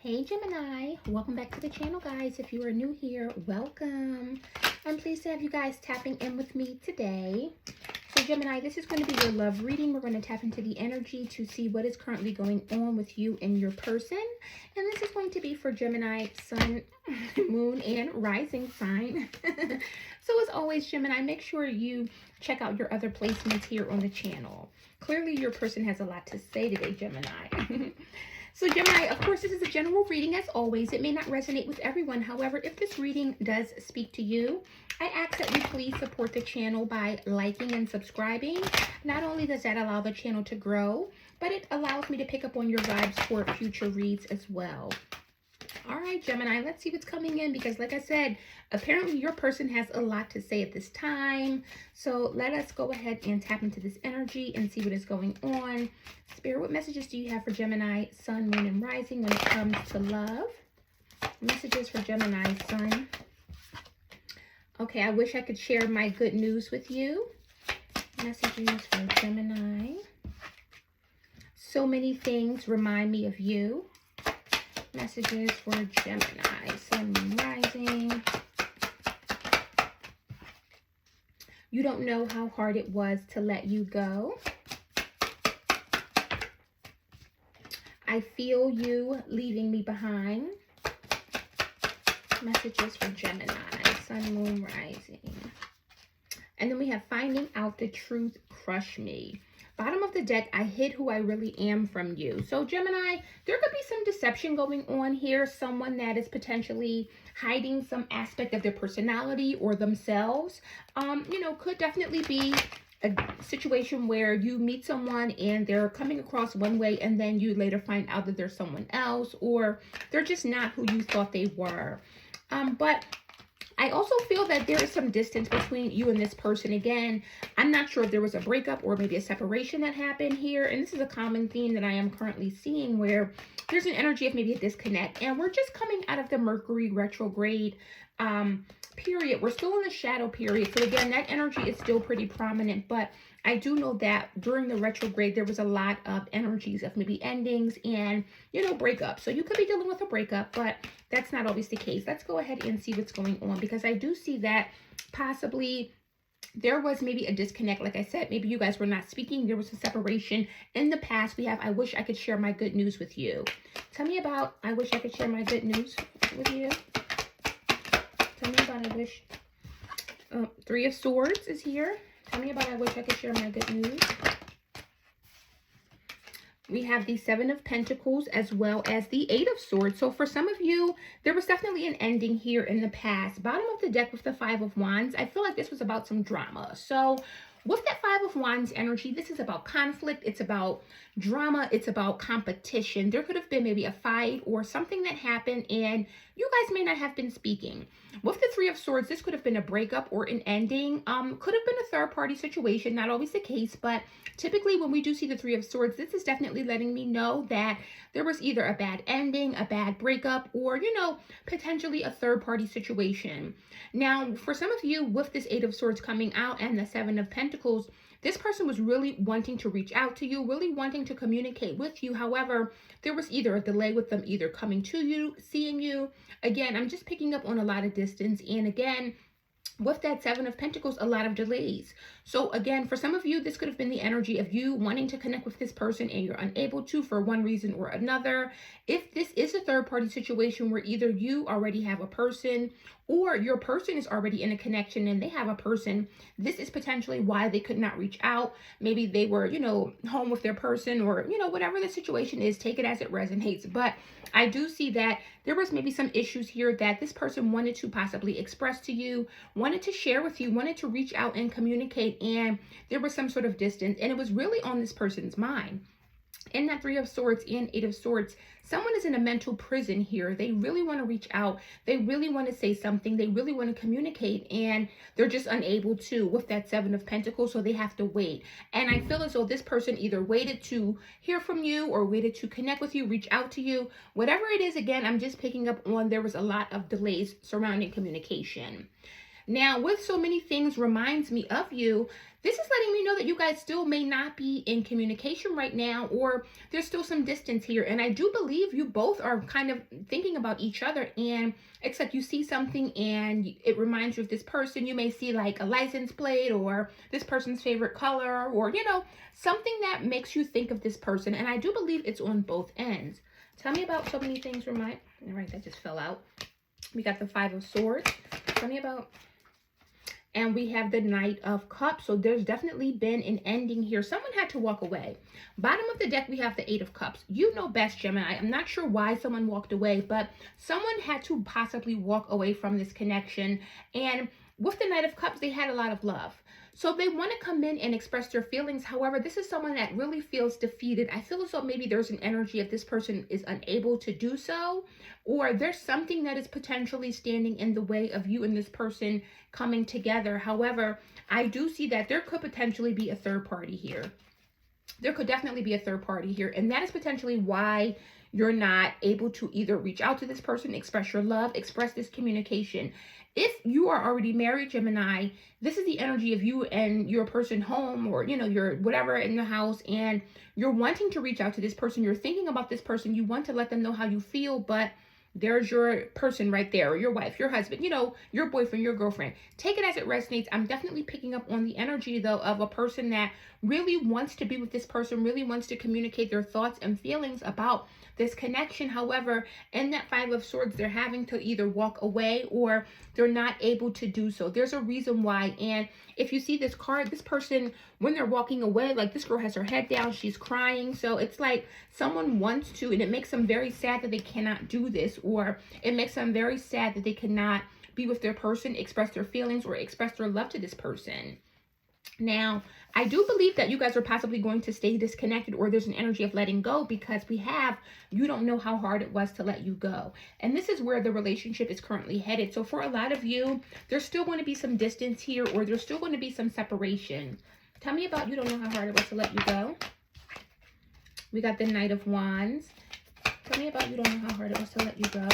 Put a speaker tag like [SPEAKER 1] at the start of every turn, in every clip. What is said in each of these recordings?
[SPEAKER 1] Hey Gemini, welcome back to the channel, guys. If you are new here, welcome. I'm pleased to have you guys tapping in with me today. So Gemini, this is going to be your love reading. We're going to tap into the energy to see what is currently going on with you and your person. And this is going to be for Gemini, Sun, Moon, and Rising sign. So as always, Gemini, make sure you check out your other placements here on the channel. Clearly, your person has a lot to say today, Gemini. So Gemini, of course, this is a general reading as always. It may not resonate with everyone. However, if this reading does speak to you, I ask that you please support the channel by liking and subscribing. Not only does that allow the channel to grow, but it allows me to pick up on your vibes for future reads as well. All right, Gemini, let's see what's coming in because like I said, apparently your person has a lot to say at this time. So let us go ahead and tap into this energy and see what is going on. Spirit, what messages do you have for Gemini, Sun, Moon, and Rising when it comes to love? Messages for Gemini, Sun. Okay, I wish I could share my good news with you. Messages for Gemini. So many things remind me of you. Messages for Gemini, Sun, Moon, Rising. You don't know how hard it was to let you go. I feel you leaving me behind. Messages for Gemini, Sun, Moon, Rising. And then we have finding out the truth, crush me. Bottom of the deck, I hid who I really am from you. So Gemini, there could be some deception going on here. Someone that is potentially hiding some aspect of their personality or themselves. Could definitely be a situation where you meet someone and they're coming across one way and then you later find out that they're someone else or they're just not who you thought they were. But I also feel that there is some distance between you and this person. Again, I'm not sure if there was a breakup or maybe a separation that happened here. And this is a common theme that I am currently seeing where there's an energy of maybe a disconnect. And we're just coming out of the Mercury retrograde period. We're still in the shadow period. So again, that energy is still pretty prominent. But I do know that during the retrograde, there was a lot of energies of maybe endings and, breakups. So you could be dealing with a breakup, but that's not always the case. Let's go ahead and see what's going on because I do see that possibly there was maybe a disconnect. Like I said, maybe you guys were not speaking. There was a separation. In the past, we have, I wish I could share my good news with you. Tell me about, I wish I could share my good news with you. Tell me about, I wish. Three of Swords is here. Tell me about, I wish I could share my good news. We have the Seven of Pentacles as well as the Eight of Swords. So for some of you, there was definitely an ending here in the past. Bottom of the deck with the Five of Wands, I feel like this was about some drama. So with that Five of Wands energy, this is about conflict. It's about drama. It's about competition. There could have been maybe a fight or something that happened and you guys may not have been speaking. With the Three of Swords, this could have been a breakup or an ending. Could have been a third-party situation. Not always the case, but typically when we do see the Three of Swords, this is definitely letting me know that there was either a bad ending, a bad breakup, or, potentially a third-party situation. Now, for some of you, with this Eight of Swords coming out and the Seven of Pentacles, this person was really wanting to reach out to you, really wanting to communicate with you. However, there was either a delay with them either coming to you, seeing you. Again, I'm just picking up on a lot of distance. And again, with that Seven of Pentacles, a lot of delays. So again, for some of you, this could have been the energy of you wanting to connect with this person and you're unable to for one reason or another. If this is a third-party situation where either you already have a person or your person is already in a connection and they have a person, this is potentially why they could not reach out. Maybe they were, home with their person or, whatever the situation is, take it as it resonates. But I do see that there was maybe some issues here that this person wanted to possibly express to you, wanted to share with you, wanted to reach out and communicate, and there was some sort of distance, and it was really on this person's mind. In that Three of Swords and Eight of Swords, someone is in a mental prison here. They really want to reach out. They really want to say something. They really want to communicate, and they're just unable to with that Seven of Pentacles, so they have to wait. And I feel as though this person either waited to hear from you or waited to connect with you, reach out to you. Whatever it is, again, I'm just picking up on there was a lot of delays surrounding communication. Now, with so many things reminds me of you, this is letting me know that you guys still may not be in communication right now, or there's still some distance here. And I do believe you both are kind of thinking about each other, and except you see something and it reminds you of this person. You may see like a license plate or this person's favorite color, or, you know, something that makes you think of this person. And I do believe it's on both ends. Tell me about so many things remind. All right, that just fell out. We got the Five of Swords. Tell me about. And we have the Knight of Cups. So there's definitely been an ending here. Someone had to walk away. Bottom of the deck, we have the Eight of Cups. You know best, Gemini. I'm not sure why someone walked away, but someone had to possibly walk away from this connection. And with the Knight of Cups, they had a lot of love. So they want to come in and express their feelings. However, this is someone that really feels defeated. I feel as though maybe there's an energy if this person is unable to do so, or there's something that is potentially standing in the way of you and this person coming together. However, I do see that there could potentially be a third party here. There could definitely be a third party here. And that is potentially why you're not able to either reach out to this person, express your love, express this communication. If you are already married, Gemini, this is the energy of you and your person home, or, you know, your whatever in the house, and you're wanting to reach out to this person. You're thinking about this person. You want to let them know how you feel, but there's your person right there, or your wife, your husband, you know, your boyfriend, your girlfriend. Take it as it resonates. I'm definitely picking up on the energy, though, of a person that really wants to be with this person, really wants to communicate their thoughts and feelings about this connection. However, in that Five of Swords, they're having to either walk away or they're not able to do so. There's a reason why. And if you see this card, this person, when they're walking away, like this girl has her head down, she's crying. So it's like someone wants to, and it makes them very sad that they cannot do this, or it makes them very sad that they cannot be with their person, express their feelings, or express their love to this person. Now, I do believe that you guys are possibly going to stay disconnected, or there's an energy of letting go, because we have, you don't know how hard it was to let you go. And this is where the relationship is currently headed. So for a lot of you, there's still going to be some distance here, or there's still going to be some separation. Tell me about you don't know how hard it was to let you go. We got the Knight of Wands. Tell me about you don't know how hard it was to let you go.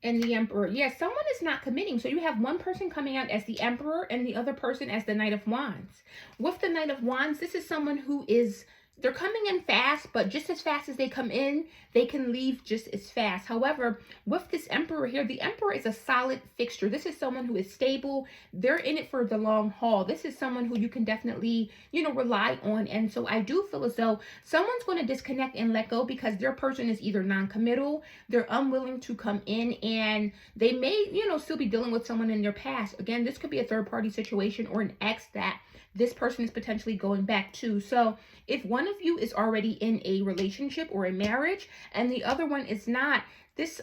[SPEAKER 1] And the Emperor. Yes, someone is not committing. So you have one person coming out as the Emperor and the other person as the Knight of Wands. With the Knight of Wands, this is someone who is, they're coming in fast, but just as fast as they come in, they can leave just as fast. However, with this Emperor here, the Emperor is a solid fixture. This is someone who is stable. They're in it for the long haul. This is someone who you can definitely, you know, rely on. And so I do feel as though someone's going to disconnect and let go because their person is either non-committal, they're unwilling to come in, and they may, you know, still be dealing with someone in their past. Again, this could be a third-party situation or an ex that this person is potentially going back to. So if one of you is already in a relationship or a marriage and the other one is not,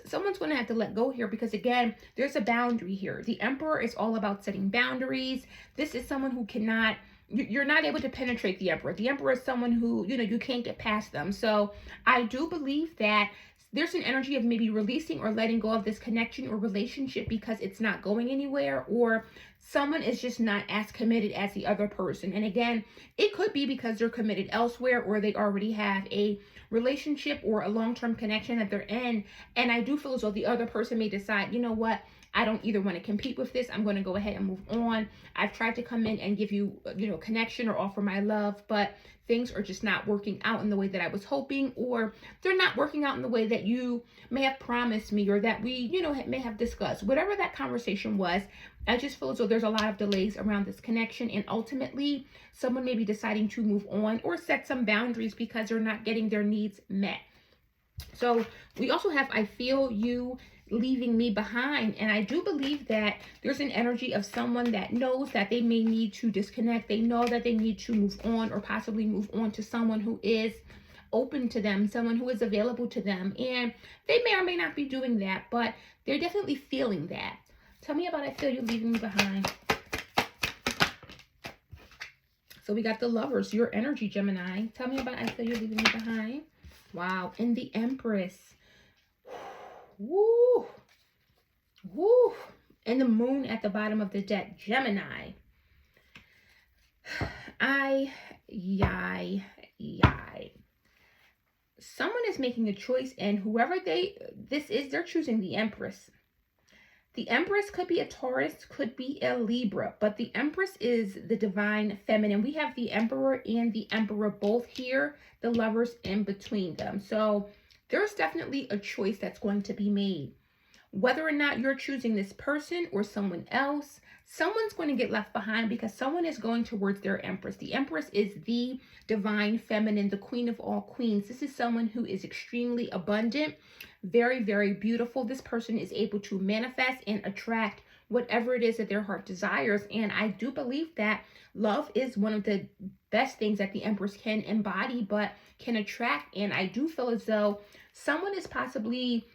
[SPEAKER 1] someone's going to have to let go here, because again, there's a boundary here. The Emperor is all about setting boundaries. This is someone who cannot, you're not able to penetrate the Emperor. The Emperor is someone who, you know, you can't get past them. So I do believe that there's an energy of maybe releasing or letting go of this connection or relationship because it's not going anywhere, or someone is just not as committed as the other person. And again, it could be because they're committed elsewhere, or they already have a relationship or a long-term connection that they're in. And I do feel as though the other person may decide, you know what, I don't either want to compete with this. I'm going to go ahead and move on. I've tried to come in and give you, you know, connection or offer my love, but things are just not working out in the way that I was hoping, or they're not working out in the way that you may have promised me, or that we, you know, may have discussed. Whatever that conversation was, I just feel as though there's a lot of delays around this connection, and ultimately someone may be deciding to move on or set some boundaries because they're not getting their needs met. So we also have, I feel you leaving me behind. And I do believe that there's an energy of someone that knows that they may need to disconnect. They know that they need to move on, or possibly move on to someone who is open to them, someone who is available to them. And they may or may not be doing that, but they're definitely feeling that. Tell me about I feel you leaving me behind. So we got the Lovers, your energy, Gemini. Tell me about I feel you're leaving me behind. Wow. And the Empress. Woo. Woo. And the Moon at the bottom of the deck, Gemini. Yay. Someone is making a choice, and whoever this is, they're choosing the Empress. The Empress could be a Taurus, could be a Libra, but the Empress is the divine feminine. We have the Emperor and the Emperor both here, the Lovers in between them. So there's definitely a choice that's going to be made. Whether or not you're choosing this person or someone else, someone's going to get left behind because someone is going towards their Empress. The Empress is the divine feminine, the queen of all queens. This is someone who is extremely abundant, very, very beautiful. This person is able to manifest and attract whatever it is that their heart desires. And I do believe that love is one of the best things that the Empress can embody, but can attract. And I do feel as though someone is possibly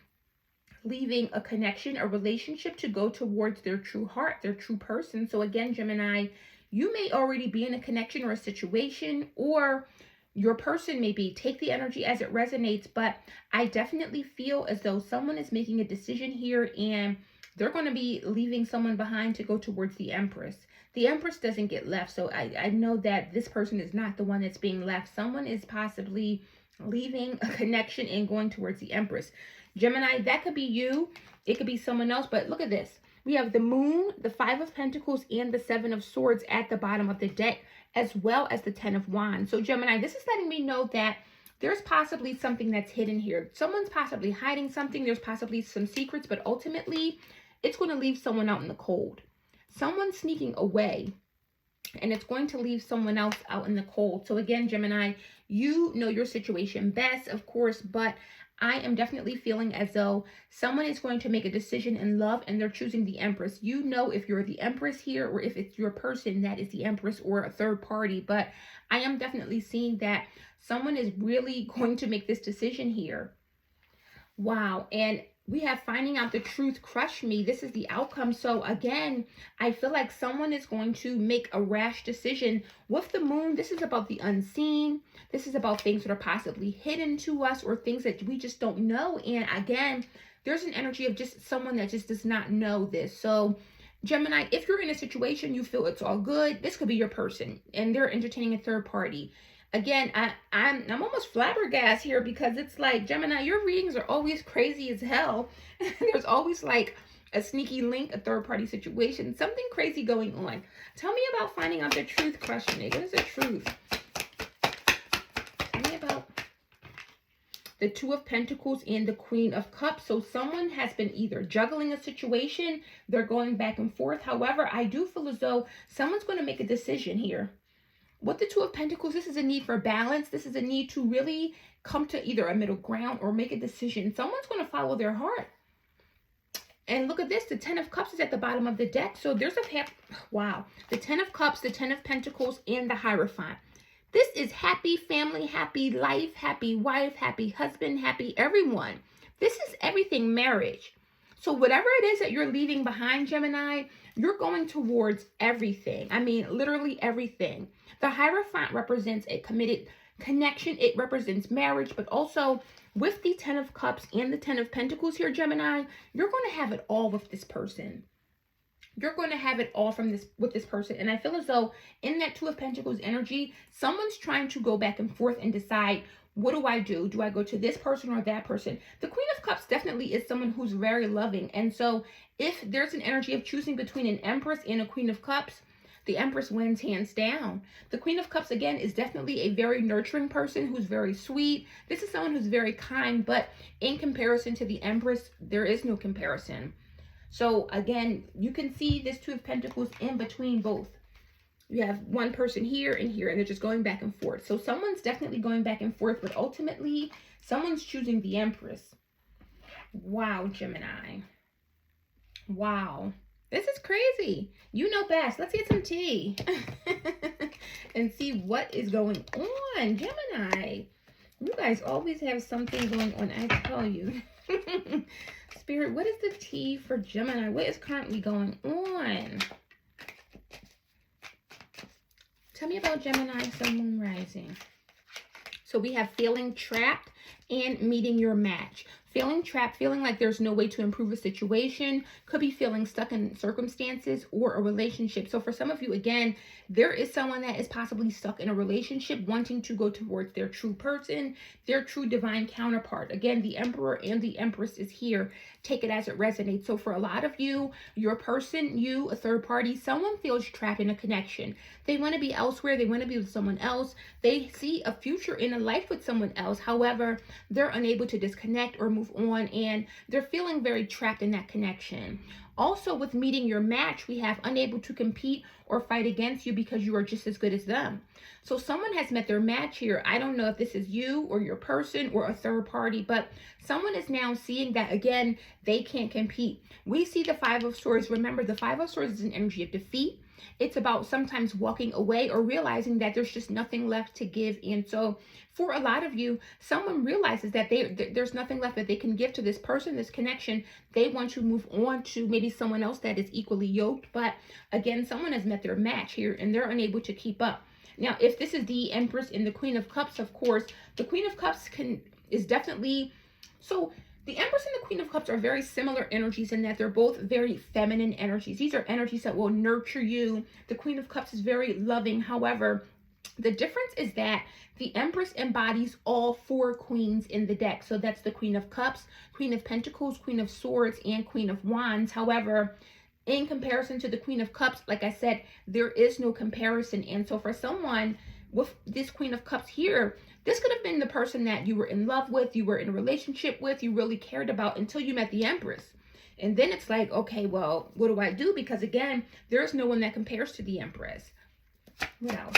[SPEAKER 1] leaving a connection, a relationship to go towards their true heart, their true person. So again, Gemini, you may already be in a connection or a situation, or your person maybe take the energy as it resonates, but I definitely feel as though someone is making a decision here and they're going to be leaving someone behind to go towards the Empress. The Empress doesn't get left. So I know that this person is not the one that's being left. Someone is possibly leaving a connection and going towards the Empress. Gemini, that could be you. It could be someone else. But look at this. We have the Moon, the Five of Pentacles, and the Seven of Swords at the bottom of the deck, as well as the Ten of Wands. So Gemini, this is letting me know that there's possibly something that's hidden here. Someone's possibly hiding something. There's possibly some secrets, but ultimately it's going to leave someone out in the cold. Someone's sneaking away, and it's going to leave someone else out in the cold. So again, Gemini, you know your situation best, of course, but I am definitely feeling as though someone is going to make a decision in love and they're choosing the Empress. You know if you're the Empress here or if it's your person that is the Empress or a third party, but I am definitely seeing that someone is really going to make this decision here. Wow. And we have finding out the truth, crush me. This is the outcome. So again, I feel like someone is going to make a rash decision with the Moon. This is about the unseen. This is about things that are possibly hidden to us or things that we just don't know. And again, there's an energy of just someone that just does not know this. So Gemini, if you're in a situation, you feel it's all good, this could be your person and they're entertaining a third party. Again, I'm almost flabbergasted here because it's like, Gemini, your readings are always crazy as hell. There's always like a sneaky link, a third-party situation, something crazy going on. Tell me about finding out the truth, crush me. What is the truth? Tell me about the Two of Pentacles and the Queen of Cups. So someone has been either juggling a situation, they're going back and forth. However, I do feel as though someone's going to make a decision here. With the Two of Pentacles, this is a need for balance. This is a need to really come to either a middle ground or make a decision. Someone's going to follow their heart. And look at this. The Ten of Cups is at the bottom of the deck. So there's a, wow. The Ten of Cups, the Ten of Pentacles, and the Hierophant. This is happy family, happy life, happy wife, happy husband, happy everyone. This is everything marriage. So whatever it is that you're leaving behind, Gemini, you're going towards everything. I mean, literally everything. The Hierophant represents a committed connection. It represents marriage, but also with the Ten of Cups and the Ten of Pentacles here, Gemini, you're going to have it all with this person. You're going to have it all with this person. And I feel as though in that Two of Pentacles energy, someone's trying to go back and forth and decide, what do I do? Do I go to this person or that person? The Queen of Cups definitely is someone who's very loving. And so if there's an energy of choosing between an Empress and a Queen of Cups, the Empress wins hands down. The Queen of Cups, again, is definitely a very nurturing person who's very sweet. This is someone who's very kind, but in comparison to the Empress, there is no comparison. So again, you can see this Two of Pentacles in between both. You have one person here and here, and they're just going back and forth. So someone's definitely going back and forth, but ultimately, someone's choosing the Empress. Wow, Gemini. Wow. This is crazy. You know best. Let's get some tea and see what is going on. Gemini, you guys always have something going on, I tell you. Spirit, what is the tea for Gemini? What is currently going on? Tell me about Gemini, Sun, Moon, Rising. So we have feeling trapped. and meeting your match. Feeling trapped, feeling like there's no way to improve a situation, could be feeling stuck in circumstances or a relationship. So for some of you, again, there is someone that is possibly stuck in a relationship wanting to go towards their true person, their true divine counterpart. Again, the Emperor and the Empress is here. Take it as it resonates. So for a lot of you, your person, you, a third party, someone feels trapped in a connection. They want to be elsewhere. They want to be with someone else. They see a future in a life with someone else. However, they're unable to disconnect or move on, and they're feeling very trapped in that connection. Also, with meeting your match, we have unable to compete or fight against you because you are just as good as them. So someone has met their match here. I don't know if this is you or your person or a third party, but someone is now seeing that, again, they can't compete. We see the Five of Swords. Remember, the Five of Swords is an energy of defeat. It's about sometimes walking away or realizing that there's just nothing left to give. And so for a lot of you, someone realizes that there's nothing left that they can give to this person, this connection. They want to move on to maybe someone else that is equally yoked. But again, someone has met their match here and they're unable to keep up. Now, if this is the Empress and the Queen of Cups, of course, the Queen of Cups is definitely, so the Empress and the Queen of Cups are very similar energies in that they're both very feminine energies. These are energies that will nurture you. The Queen of Cups is very loving. However, the difference is that the Empress embodies all four queens in the deck. So that's the Queen of Cups, Queen of Pentacles, Queen of Swords, and Queen of Wands. However, in comparison to the Queen of Cups, like I said, there is no comparison. And so for someone with this Queen of Cups here, this could have been the person that you were in love with, you were in a relationship with, you really cared about until you met the Empress. And then it's like, okay, well, what do I do? Because again, there's no one that compares to the Empress. What else?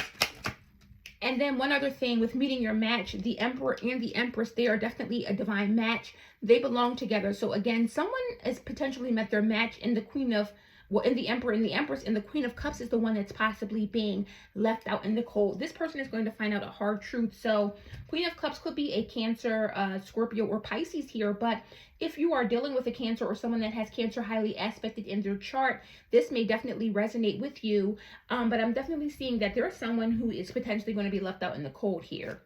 [SPEAKER 1] And then one other thing with meeting your match, the Emperor and the Empress, they are definitely a divine match. They belong together. So again, someone has potentially met their match in the Queen of, well, in the Emperor and the Empress, and the Queen of Cups is the one that's possibly being left out in the cold. This person is going to find out a hard truth. So Queen of Cups could be a Cancer, Scorpio, or Pisces here. But if you are dealing with a Cancer or someone that has Cancer highly aspected in their chart, this may definitely resonate with you. But I'm definitely seeing that there is someone who is potentially going to be left out in the cold here.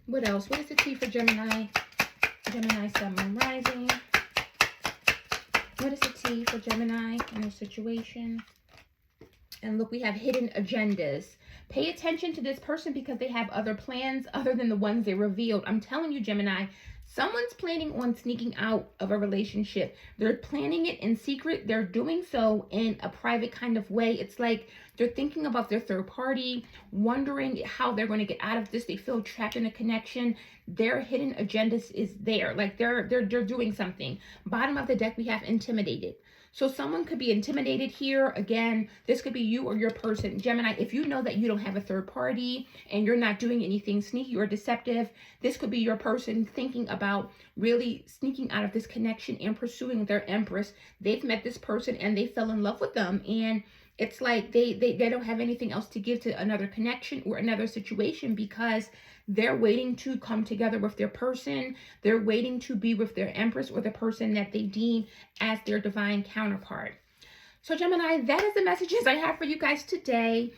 [SPEAKER 1] What else? What is the T for Gemini? Gemini, Sun, Moon, Rising. What is the T for Gemini in this situation? And look, we have hidden agendas. Pay attention to this person because they have other plans other than the ones they revealed. I'm telling you, Gemini, someone's planning on sneaking out of a relationship. They're planning it in secret. They're doing so in a private kind of way. It's like they're thinking about their third party, wondering how they're going to get out of this. They feel trapped in a connection. Their hidden agendas is there. Like they're doing something. Bottom of the deck, we have intimidated. So someone could be intimidated here. Again, this could be you or your person. Gemini, if you know that you don't have a third party and you're not doing anything sneaky or deceptive, this could be your person thinking about really sneaking out of this connection and pursuing their Empress. They've met this person and they fell in love with them. And it's like they don't have anything else to give to another connection or another situation because they're waiting to come together with their person. They're waiting to be with their Empress or the person that they deem as their divine counterpart. So Gemini, that is the messages I have for you guys today.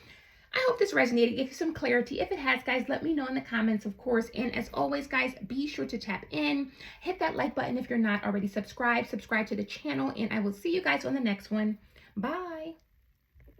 [SPEAKER 1] I hope this resonated, gave you some clarity. If it has, guys, let me know in the comments, of course. And as always, guys, be sure to tap in. Hit that like button if you're not already subscribed. Subscribe to the channel. And I will see you guys on the next one. Bye.